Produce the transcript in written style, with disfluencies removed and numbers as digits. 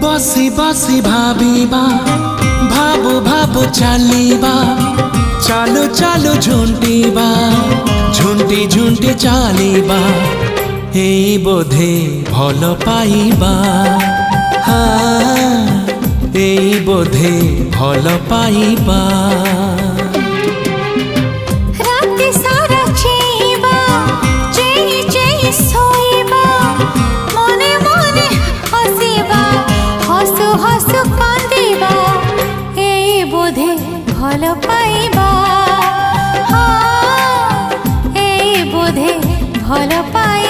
बसी बसी भाबिबा भाबो भाबो चलिबा चालो चालो झुंटिबा झुंटी झुंटी चलिबा एई बोधे भल पाइबा हाँ एई बोधे भल पाइबा भल पाइबा हाँ ए बोधे भल पाइबा।